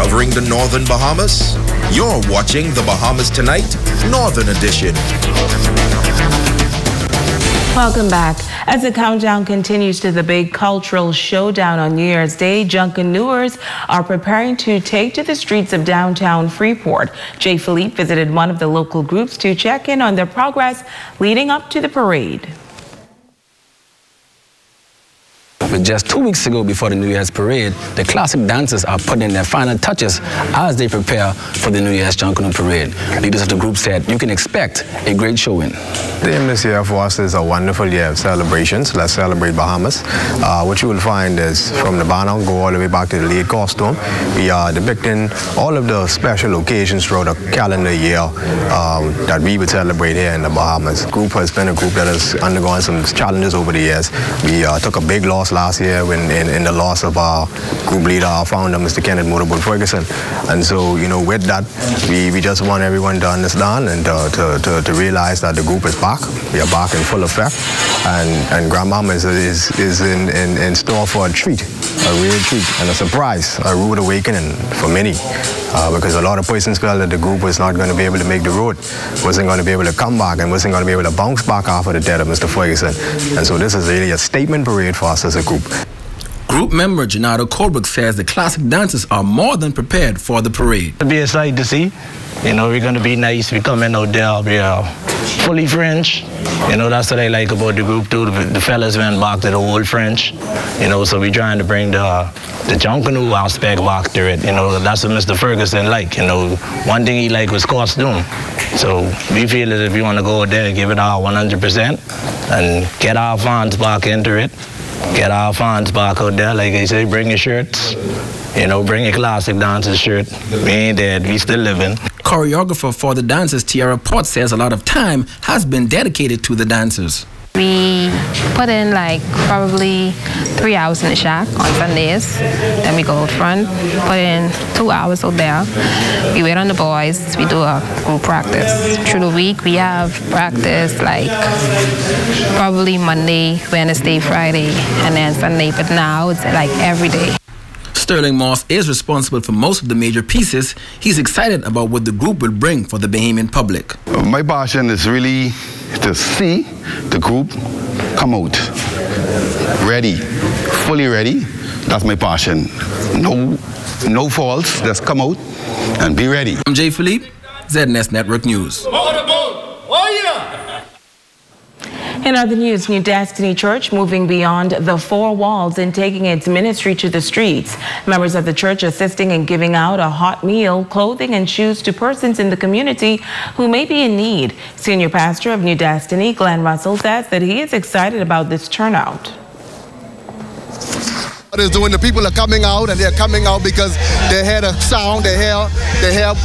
covering the Northern Bahamas? You're watching the Bahamas Tonight, Northern Edition. Welcome back. As the countdown continues to the big cultural showdown on New Year's Day, Junkanooers are preparing to take to the streets of downtown Freeport. Jay Philippe visited one of the local groups to check in on their progress leading up to the parade. But just 2 weeks ago, before the New Year's parade, the classic dancers are putting in their final touches as they prepare for the New Year's Junkanoo parade. Leaders of the group said you can expect a great showing. The aim this year for us is a wonderful year of celebrations. Let's celebrate Bahamas. What you will find is from the banner, go all the way back to the lead costume. We are depicting all of the special occasions throughout the calendar year that we would celebrate here in the Bahamas. The group has been a group that has undergone some challenges over the years. We took a big loss last year in the loss of our group leader, our founder, Mr. Kenneth Motorboat Ferguson. And so, you know, with that, we just want everyone to understand and to realize that the group is back. We are back in full effect. And Grandmama is in store for a treat, a real treat, and a surprise, a rude awakening for many. Because a lot of persons felt that the group was not going to be able to make the road, wasn't going to be able to come back, and wasn't going to be able to bounce back after the death of Mr. Ferguson. And so this is really a statement parade for us as a group. Group member Janado Colbrook says the classic dancers are more than prepared for the parade. It'll be a sight to see. You know, we're going to be nice. We come in out there, we are fully French. You know, that's what I like about the group too. The fellas went back to the old French. You know, so we're trying to bring the Junkanoo aspect back to it. You know, that's what Mr. Ferguson liked. You know, one thing he liked was costume. So we feel that if we want to go out there and give it our 100% and get our fans back into it, get our fans back out there, like I say, bring your shirts. You know, bring a classic dancer shirt. We ain't dead, we still living. Choreographer for the dancers, Tiara Port, says a lot of time has been dedicated to the dancers. We put in like probably 3 hours in the shack on Sundays. Then we go out front, put in 2 hours out there. We wait on the boys. We do a group practice. Through the week, we have practice like probably Monday, Wednesday, Friday, and then Sunday. But now it's like every day. Sterling Moss is responsible for most of the major pieces. He's excited about what the group will bring for the Bahamian public. My passion is really to see the group come out ready, fully ready. That's my passion. No faults, just come out and be ready. I'm Jay Philippe, ZNS Network News. In other news, New Destiny Church moving beyond the four walls and taking its ministry to the streets. Members of the church assisting in giving out a hot meal, clothing, and shoes to persons in the community who may be in need. Senior pastor of New Destiny, Glenn Russell, says that he is excited about this turnout. What is doing? The people are coming out, and they're coming out because they heard a sound, they heard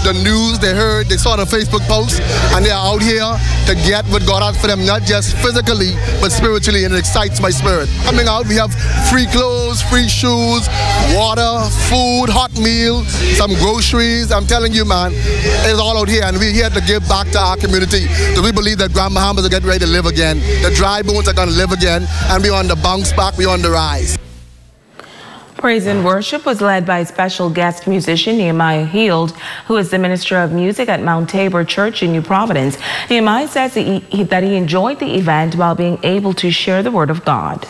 the news, they saw the Facebook post, and they are out here to get what God has for them, not just physically, but spiritually, and it excites my spirit. Coming out, we have free clothes, free shoes, water, food, hot meal, some groceries. I'm telling you, man, it's all out here, and we're here to give back to our community. So we believe that Grand Bahamas are getting ready to live again. The dry bones are going to live again, and we're on the bounce back, we're on the rise. Praise and worship was led by special guest musician Nehemiah Heald, who is the minister of music at Mount Tabor Church in New Providence. Nehemiah says that he enjoyed the event while being able to share the word of God.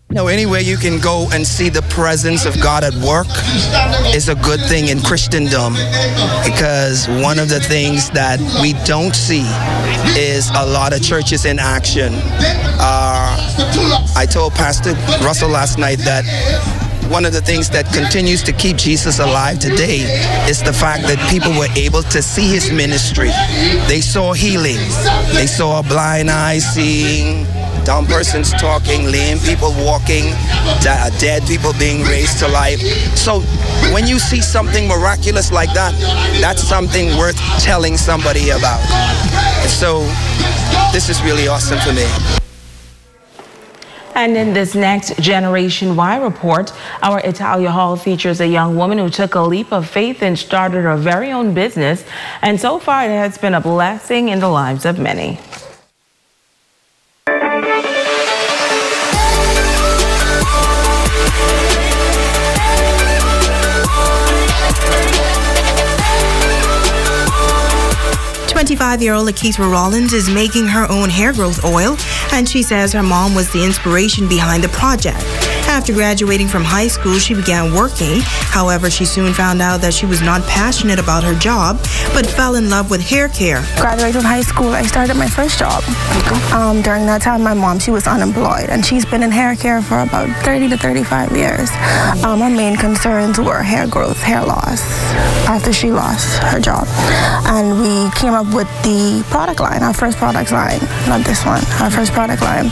No, anywhere you can go and see the presence of God at work is a good thing in Christendom, because one of the things that we don't see is a lot of churches in action. I told Pastor Russell last night that one of the things that continues to keep Jesus alive today is the fact that people were able to see his ministry. They saw healing. They saw blind eyes seeing, dumb persons talking, lame people walking, dead people being raised to life. So when you see something miraculous like that, that's something worth telling somebody about. So this is really awesome for me. And in this next Generation Y report, our Italia Hall features a young woman who took a leap of faith and started her very own business. And so far, it has been a blessing in the lives of many. 25-year-old Lakeithra Rollins is making her own hair growth oil, and she says her mom was the inspiration behind the project. After graduating from high school, she began working. However, she soon found out that she was not passionate about her job, but fell in love with hair care. Graduated from high school, I started my first job. During that time, my mom, she was unemployed, and she's been in hair care for about 30 to 35 years. Her main concerns were hair growth, hair loss, after she lost her job. And we came up with the product line, our first product line, not this one, our first product line.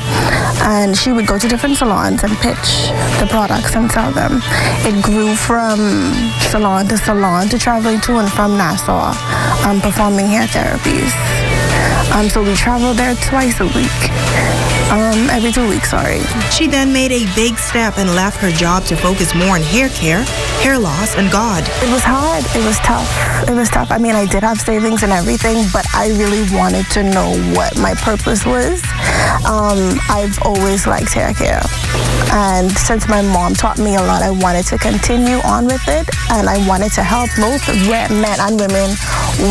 And she would go to different salons and pitch the products and sell them. It grew from salon to traveling to and from Nassau, performing hair therapies. So we traveled there twice a week. Every 2 weeks, sorry. She then made a big step and left her job to focus more on hair care, hair loss, and God. It was hard. It was tough. It was tough. I mean, I did have savings and everything, but I really wanted to know what my purpose was. I've always liked hair care. And since my mom taught me a lot, I wanted to continue on with it, and I wanted to help both men and women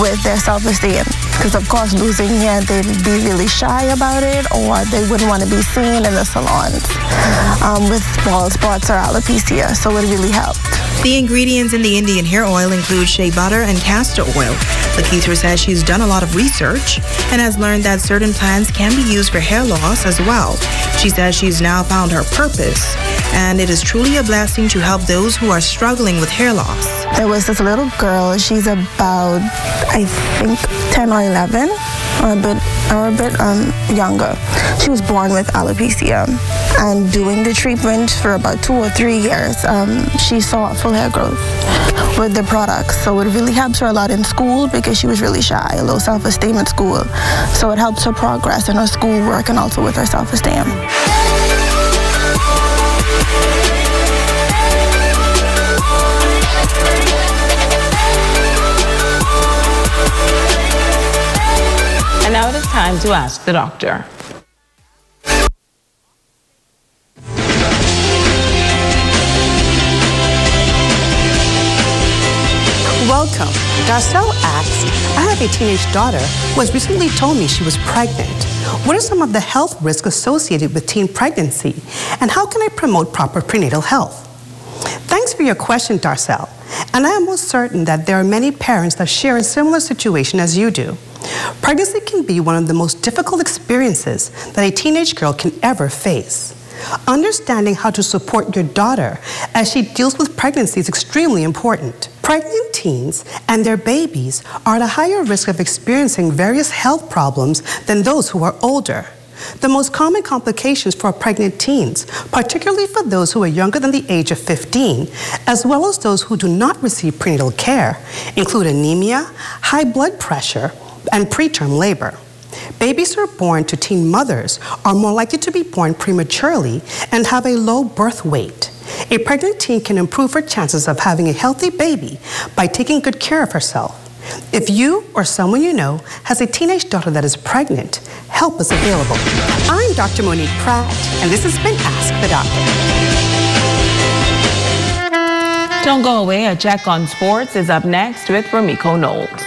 with their self-esteem. Because of course, losing hair, they'd be really shy about it, or they wouldn't want to be seen in the salons with bald spots or alopecia, so it really helped. The ingredients in the Indian hair oil include shea butter and castor oil. Lakeithra says she's done a lot of research and has learned that certain plants can be used for hair loss as well. She says she's now found her purpose, and it is truly a blessing to help those who are struggling with hair loss. There was this little girl, she's about, I think, 10 or 11, or a bit younger. She was born with alopecia, and doing the treatment for about 2 or 3 years, she saw full hair growth with the products. So it really helps her a lot in school because she was really shy, low self-esteem in school. So it helps her progress in her schoolwork and also with her self-esteem. And now it is time to ask the doctor. Welcome. Darcel asks, I have a teenage daughter who has recently told me she was pregnant. What are some of the health risks associated with teen pregnancy, and how can I promote proper prenatal health? Thanks for your question, Darcel. And I am most certain that there are many parents that share a similar situation as you do. Pregnancy can be one of the most difficult experiences that a teenage girl can ever face. Understanding how to support your daughter as she deals with pregnancy is extremely important. Pregnant teens and their babies are at a higher risk of experiencing various health problems than those who are older. The most common complications for pregnant teens, particularly for those who are younger than the age of 15, as well as those who do not receive prenatal care, include anemia, high blood pressure, and preterm labor. Babies who are born to teen mothers are more likely to be born prematurely and have a low birth weight. A pregnant teen can improve her chances of having a healthy baby by taking good care of herself. If you or someone you know has a teenage daughter that is pregnant, help is available. I'm Dr. Monique Pratt, and this has been Ask the Doctor. Don't go away. A check on sports is up next with Ramiko Knowles.